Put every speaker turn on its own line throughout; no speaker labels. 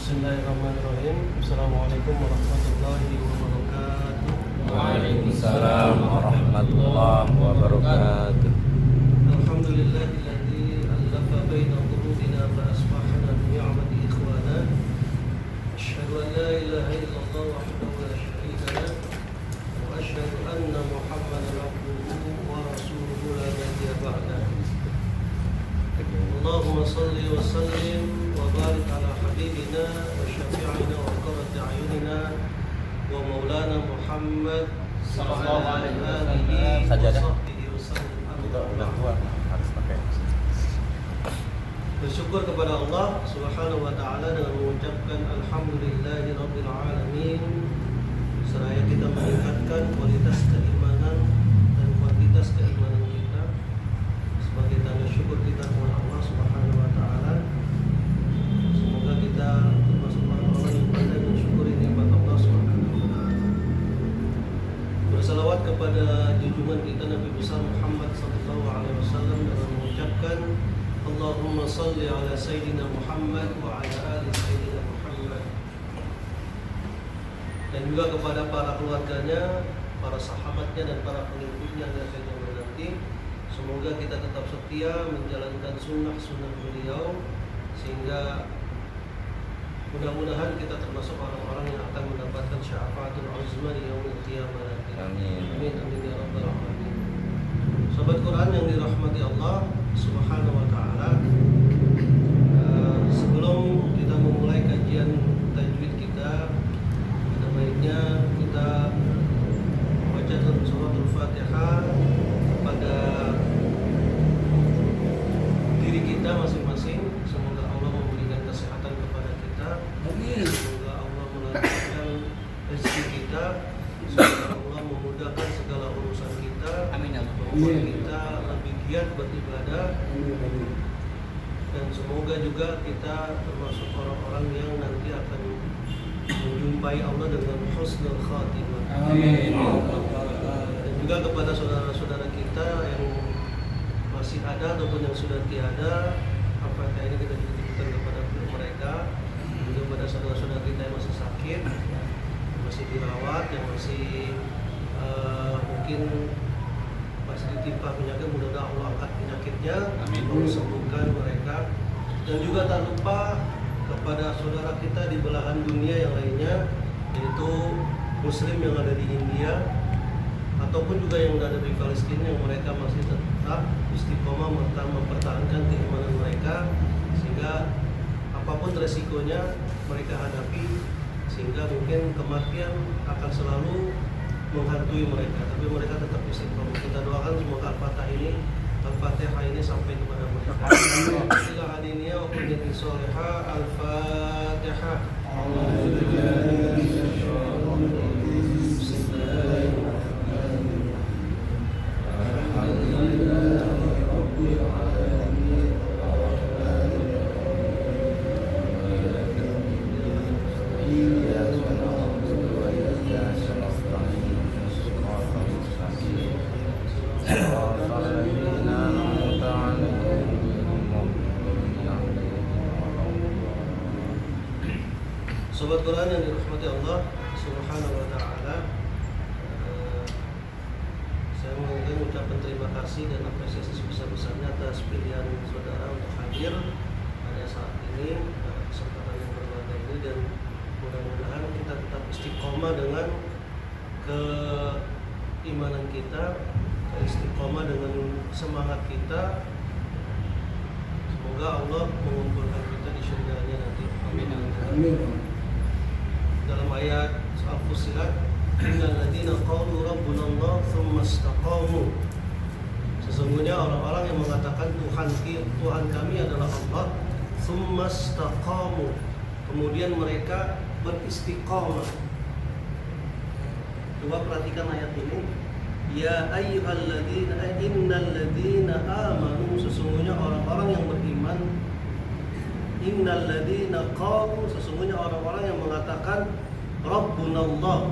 Bismillahirrahmanirrahim. Assalamualaikum warahmatullahi wabarakatuh.
Waalaikumsalam warahmatullahi wabarakatuh.
Alhamdulillahilladzi allafa baina qulubina fa asbahna bi ni'mati ikhwana. Asyhadu an la ilaha illallah wahdahu la syarika lah wa asyhadu anna Muhammadan abduhu wa rasuluhu la nabiyya ba'dah. Allahumma salli wa sallim wa barik ala habibina wa syafi'ina wa qurrati a'yunina wa maulana Muhammad sallallahu alaihi wa sahbihi wasallam. Bersyukur kepada Allah Subhanahu wa taala dengan mengucapkan alhamdulillahi rabbil alamin. Seraya kita meningkatkan kualitas keimanan dan kuantitas keimanan kita sebagai tanda syukur kita kepada Allah Subhanahu wa taala. Semoga kita termasuk orang-orang yang pandai mensyukuri nikmat Allah Subhanahu wa taala. Bersalawat kepada junjungan kita Nabi besar Muhammad sallallahu alaihi wasallam dengan mengucapkan Allahumma salli ala sayyidina Muhammad wa ala ali sayyidina Muhammad. Dan juga kepada para keluarganya, para sahabatnya dan para pengikutnya hingga kiamat nanti. Semoga kita tetap setia menjalankan sunnah-sunnah beliau sehingga mudah-mudahan kita termasuk orang-orang yang akan mendapatkan syafaatul uzma di yaumil qiyamah nanti.
Amin.
Amin amin ya rabbal alamin. Sahabat Quran yang dirahmati Allah Subhanahu wa taala, sebelum kita memulai kajian tajwid kita, ada baiknya kita membaca suratul Fatihah kepada diri kita masing-masing. Semoga Allah memberikan kesehatan kepada kita. Semoga Allah melancarkan rezeki kita. Semoga Allah memudahkan segala urusan kita.
Amin.
Membuat kita lebih giat beribadah. Dan semoga juga kita termasuk orang-orang yang nanti akan menjumpai Allah dengan husnul khatimah.
Amin.
Dan juga kepada saudara-saudara kita yang masih ada ataupun yang sudah tiada, apakah ini kita juga titipkan kepada mereka. Juga kepada saudara-saudara kita yang masih sakit, yang masih dirawat, yang masih mungkin masih ditimpa penyakit, mudah-mudahan Allah angkat penyakitnya, Allah sembuhkan mereka. Dan juga tak lupa kepada saudara kita di belahan dunia yang lainnya, yaitu Muslim yang ada di India ataupun juga yang ada di Palestina, yang mereka masih tetap istiqomah mempertahankan keimanan mereka, sehingga apapun resikonya mereka hadapi, sehingga mungkin kematian akan selalu menghantui mereka, tapi mereka tetap istiqomah. Kita doakan semoga Al-Fatihah ini sampai kepada mereka. Alhamdulillah hadiniya wa kunyati solehah. Al-Fatihah. Sobat Quran yang dirahmati Allah Subhanahu wa taala, saya mengucapkan ucapan terima kasih dan apresiasi sebesar-besarnya atas pilihan saudara untuk hadir pada saat ini, pada kesempatan yang berbahagia ini, dan mudah-mudahan kita tetap istiqomah dengan keimanan kita, istiqomah dengan semangat kita. Semoga Allah mengumpulkan kita di syurganya nanti. Amin. Amin. Dalam ayat Al-Fussilat, innal ladzina qalu rabbuna Allah tsumma istaqamu. Sesungguhnya orang-orang yang mengatakan Tuhan kami adalah Allah, tsumma istaqamu, kemudian mereka beristiqamah. Coba perhatikan ayat ini. Ya ayyuhalladzina innal ladzina amanu, sesungguhnya orang-orang yang beriman. Innal ladzina qalu, sesungguhnya orang-orang yang mengatakan Rabbuna Allah,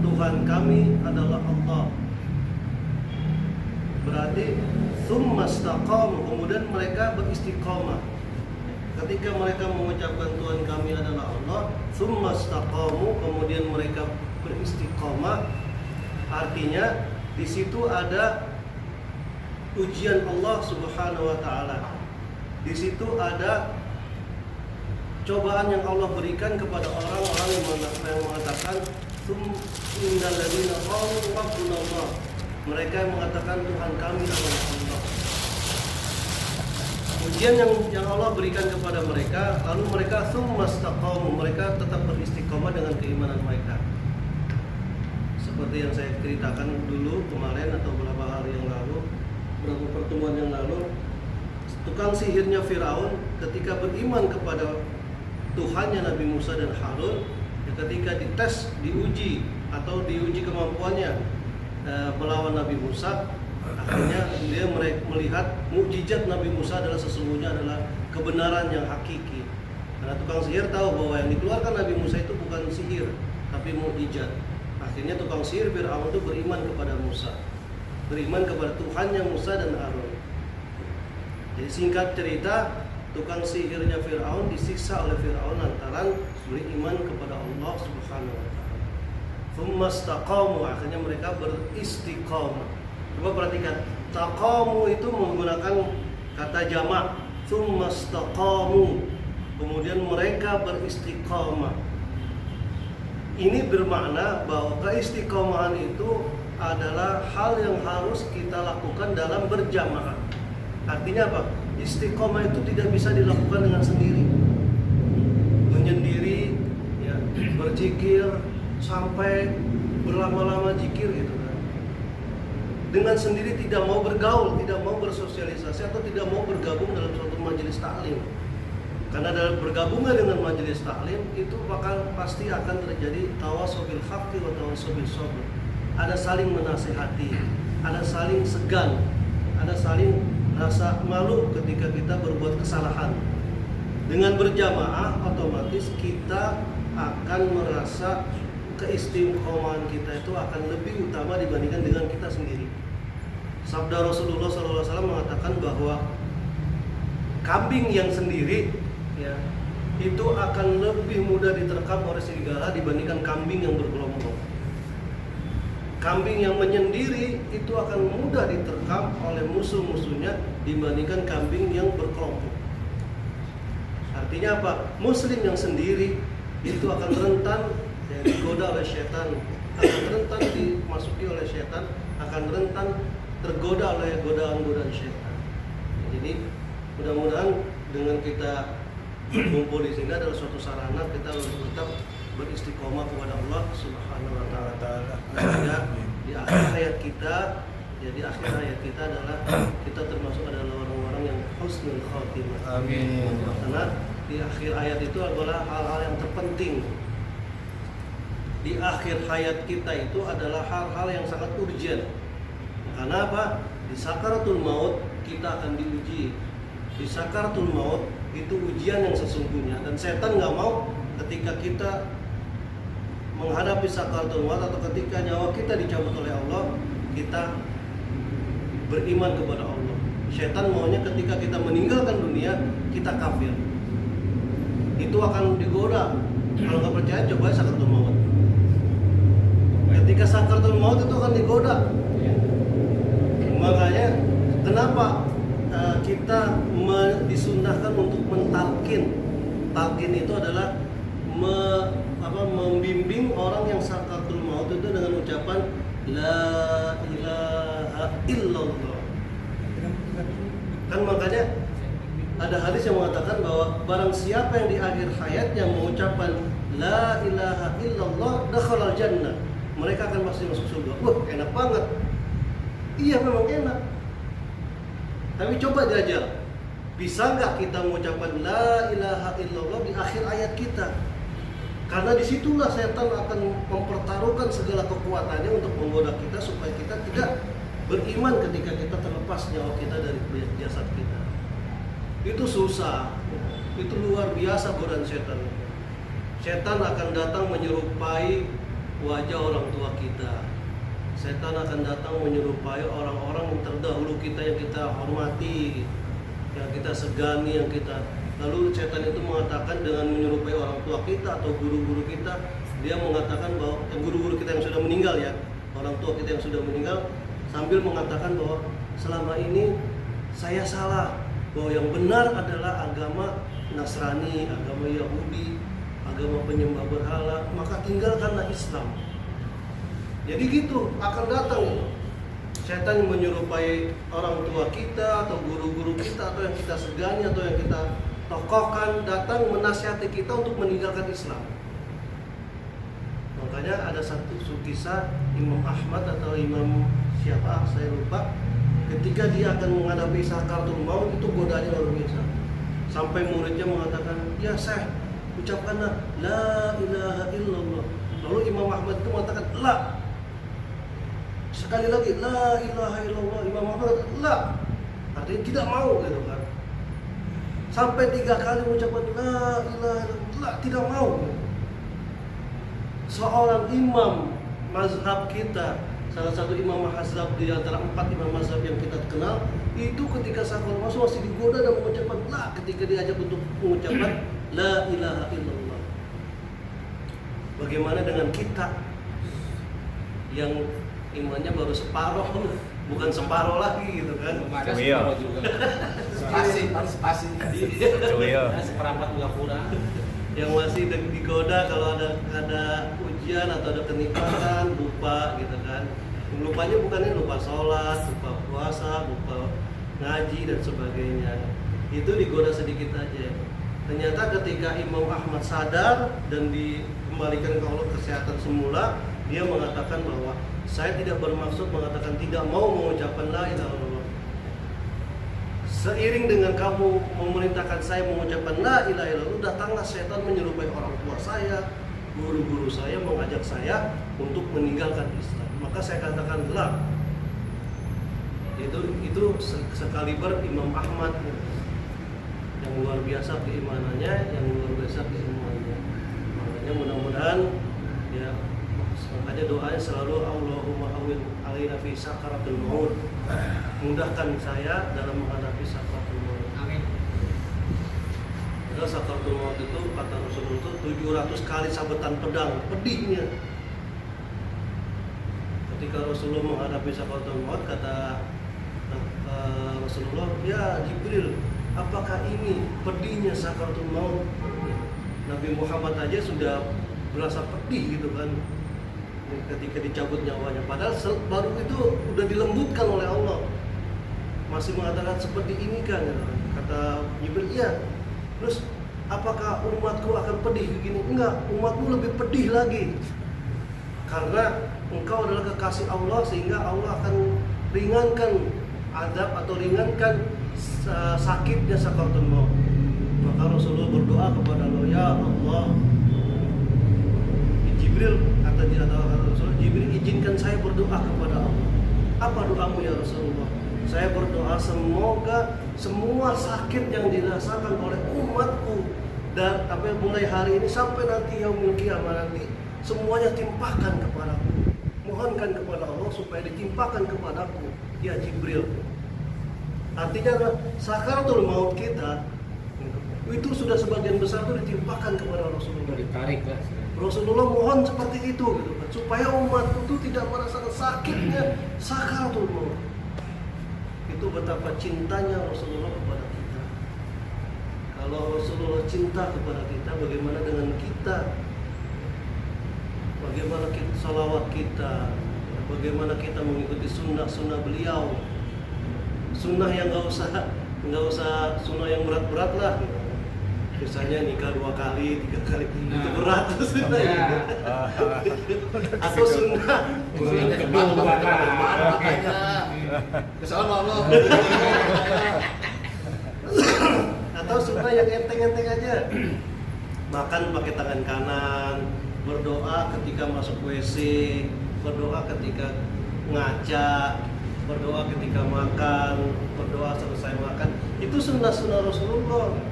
Tuhan kami adalah Allah. Berarti tsumma istaqamu, kemudian mereka beristiqamah. ketika mereka mengucapkan Tuhan kami adalah Allah, tsumma istaqamu, kemudian mereka beristiqomah, artinya di situ ada ujian Allah Subhanahu wa taala. Di situ ada cobaan yang Allah berikan kepada orang-orang yang mengatakan innal ladzina qalu rabbuna Allah. Mereka yang mengatakan Tuhan kami adalah Allah. Ujian yang Allah berikan kepada mereka, lalu mereka tsumastaqamu, mereka tetap beristiqomah dengan keimanan mereka. Seperti yang saya ceritakan dulu kemarin atau beberapa hari yang lalu, beberapa pertemuan yang lalu, tukang sihirnya Firaun ketika beriman kepada Tuhannya Nabi Musa dan Harun, ya ketika dites, diuji atau diuji kemampuannya melawan Nabi Musa, akhirnya dia melihat mukjizat Nabi Musa adalah sesungguhnya adalah kebenaran yang hakiki. Karena tukang sihir tahu bahwa yang dikeluarkan Nabi Musa itu bukan sihir, tapi mukjizat. Akhirnya tukang sihir Fir'aun itu beriman kepada Musa, beriman kepada Tuhannya Musa dan Harun. Jadi singkat cerita, tukang sihirnya Fir'aun disiksa oleh Fir'aun lantaran beriman kepada Allah Subhanahu wa taala. Tsumastaqamu, akhirnya mereka beristiqomah. Coba perhatikan, taqamu itu menggunakan kata jamak, tsumastaqamu. Kemudian mereka beristiqomah. Ini bermakna bahwa keistiqomahan itu adalah hal yang harus kita lakukan dalam berjamaah. Artinya apa? Istiqomah itu tidak bisa dilakukan dengan sendiri, menyendiri, ya, berzikir sampai berlama-lama zikir gitu kan. Dengan sendiri tidak mau bergaul, tidak mau bersosialisasi atau tidak mau bergabung dalam suatu majelis taklim. Karena dalam bergabungan dengan majelis taklim itu pasti akan terjadi tawasobil haqqi wa tawasobil sabr. Ada saling menasihati, ada saling segan, ada saling rasa malu ketika kita berbuat kesalahan. Dengan berjamaah otomatis kita akan merasa keistiqomahan kita itu akan lebih utama dibandingkan dengan kita sendiri. Sabda Rasulullah SAW mengatakan bahwa kambing yang sendiri, ya, itu akan lebih mudah diterkam oleh serigala dibandingkan kambing yang berkelompok. Kambing yang menyendiri itu akan mudah diterkam oleh musuh-musuhnya dibandingkan kambing yang berkelompok. Artinya apa? Muslim yang sendiri itu akan rentan digoda oleh setan, akan rentan dimasuki oleh setan, akan rentan tergoda oleh godaan-godaan setan. Jadi mudah-mudahan dengan kita berkumpul di sini adalah suatu sarana kita untuk tetap beristiqomah kepada Allah Subhanahu wa taala. Ya, di akhir hayat kita, ya di akhir hayat kita adalah kita termasuk adalah orang-orang yang husnul khotimah.
Amin.
Karena di akhir hayat itu adalah hal-hal yang terpenting. Di akhir hayat kita itu adalah hal-hal yang sangat urgent. Karena apa? Di sakaratul maut kita akan diuji. Di sakaratul maut itu ujian yang sesungguhnya, dan setan nggak mau ketika kita menghadapi sakaratul maut atau ketika nyawa kita dicabut oleh Allah, kita beriman kepada Allah. Setan maunya ketika kita meninggalkan dunia kita kafir. Itu akan digoda. Kalau nggak percaya coba sakaratul maut. Ketika sakaratul maut itu akan digoda. Makanya kenapa kita disunnahkan untuk mentalkin. Talkin itu adalah membimbing orang yang sakaratul maut itu dengan ucapan la ilaha illallah. Kan makanya ada hadis yang mengatakan bahwa barang siapa yang di akhir hayatnya mengucapkan la ilaha illallah dakhalal jannah, mereka akan pasti masuk surga. Wah, enak banget. Iya, memang enak. Tapi coba jajal, bisa nggak kita mengucapkan la ilaha illallah di akhir ayat kita? Karena disitulah setan akan mempertaruhkan segala kekuatannya untuk menggoda kita supaya kita tidak beriman ketika kita terlepas nyawa kita dari jasad kita. Itu susah, itu luar biasa godaan setan. Setan akan datang menyerupai wajah orang tua kita. Setan akan datang menyerupai orang-orang yang terdahulu kita, yang kita hormati, yang kita segani, yang kita Lalu setan itu mengatakan dengan menyerupai orang tua kita atau guru-guru kita, dia mengatakan bahwa guru-guru kita yang sudah meninggal ya, orang tua kita yang sudah meninggal, sambil mengatakan bahwa selama ini saya salah, bahwa yang benar adalah agama Nasrani, agama Yahudi, agama penyembah berhala, maka tinggalkanlah Islam. Jadi gitu akan datang setan menyerupai orang tua kita atau guru-guru kita atau yang kita segani atau yang kita tokohkan, datang menasihati kita untuk meninggalkan Islam. Makanya ada satu kisah Imam Ahmad atau Imam siapa saya lupa, ketika dia akan menghadapi sakaratul maut itu godaannya luar biasa. Sampai muridnya mengatakan, "Ya Syekh, ucapkanlah la ilaha illallah." Lalu Imam Ahmad itu mengatakan, "La." Sekali lagi, la ilaha illallah. Imam Ahmad mengatakan, "La." Artinya tidak mau gitu kan. Sampai 3 kali mengucapkan la ilaha illallah, tidak mau. Seorang imam mazhab kita, salah satu imam mazhab di antara 4 imam mazhab yang kita kenal, itu ketika sakaratul maut masih digoda dan mengucapkan la ketika diajak untuk mengucapkan la ilaha illallah. Bagaimana dengan kita yang imannya baru separuh, bukan separuh lagi gitu kan?
Ada separuh juga. Spasi. Seperempat juga kurang.
Yang masih digoda kalau ada ujian atau ada kenikmatan, lupa gitu kan. Lupanya bukannya lupa sholat, lupa puasa, lupa ngaji dan sebagainya. Itu digoda sedikit aja. Ternyata ketika Imam Ahmad sadar dan dikembalikan ke Allah kesehatan semula, dia mengatakan bahwa saya tidak bermaksud mengatakan tidak mau mengucapkan la ilaha illallah. Seiring dengan kamu memerintahkan saya mengucapkan la ilaha illallah, datanglah setan menyerupai orang tua saya, guru-guru saya, mengajak saya untuk meninggalkan Islam. Maka saya katakan la. Itu sekaliber Imam Ahmad yang luar biasa keimanannya, yang luar biasa keilmuannya. Makanya mudah-mudahan ya, makanya doanya selalu Allahumma awin alaina fi sakaratul maut. Mudahkan saya dalam menghadapi sakaratul maut.
Amin.
Padahal sakaratul maut itu kata Rasulullah itu 700 kali sabetan pedang, pedihnya. Ketika Rasulullah menghadapi sakaratul maut, kata Rasulullah, "Ya Jibril, apakah ini pedihnya sakaratul maut?" Nabi Muhammad aja sudah berasa pedih gitu kan ketika dicabut nyawanya, padahal baru itu udah dilembutkan oleh Allah, masih mengatakan seperti ini kan, kata Jibril. Iya. Terus apakah umatku akan pedih begini? Enggak, umatmu lebih pedih lagi karena engkau adalah kekasih Allah, sehingga Allah akan ringankan azab atau ringankan sakitnya sakaratul maut. Maka Rasulullah berdoa kepada Allah, "Ya Allah, Jibril," kata Rasulullah, "Jibril izinkan saya berdoa kepada Allah." "Apa doamu ya Rasulullah?" "Saya berdoa semoga semua sakit yang dirasakan oleh umatku dan mulai hari ini sampai nanti yaumul qiyamah nanti semuanya timpakan kepadaku. Mohonkan kepada Allah supaya ditimpakan kepadaku ya Jibril." Artinya sakaratul maut kita itu sudah sebagian besar itu ditimpakan kepada Rasulullah.
Ditarik lah.
Rasulullah mohon seperti itu gitu kan, supaya umatku itu tidak merasakan sakitnya sakaratul maut. Itu betapa cintanya Rasulullah kepada kita. Kalau Rasulullah cinta kepada kita, bagaimana dengan kita? Bagaimana kita salawat kita? Bagaimana kita mengikuti sunnah beliau? Sunnah yang nggak usah sunnah yang berat-berat lah. Misalnya nikah 2 kali, 3 kali, itu berat sunnah ya. Atau sunnah atau sunnah yang enteng-enteng aja. Makan pakai tangan kanan, berdoa ketika masuk WC, berdoa ketika ngaca, berdoa ketika makan, berdoa selesai makan. Itu sunnah-sunnah Rasulullah.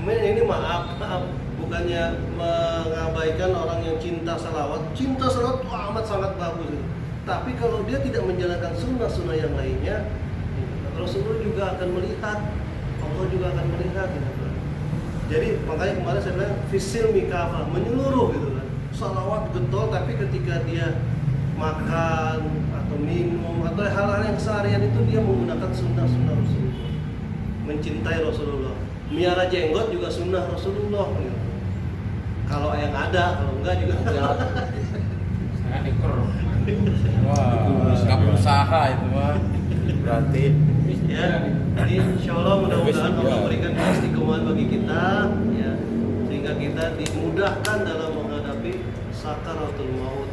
Ini maaf, bukannya mengabaikan orang yang cinta salawat itu amat sangat bagus. Tapi kalau dia tidak menjalankan sunnah-sunnah yang lainnya, Rasulullah juga akan melihat, Allah juga akan melihat. Jadi makanya kemarin saya bilang fisil mikafah, menyeluruh gitu kan. Salawat getol, tapi ketika dia makan atau minum atau hal-hal yang keseharian itu dia menggunakan sunnah-sunnah Rasulullah, mencintai Rasulullah. Miara jenggot juga sunnah Rasulullah gitu. Kalau yang ada, kalau enggak juga enggak.
Saya ekor.
Wah, kamu usaha itu mah. Berarti
Ya, jadi insya Allah mudah-mudahan Allah berikan istiqomah bagi kita, ya, sehingga kita dimudahkan dalam menghadapi sakaratul maut.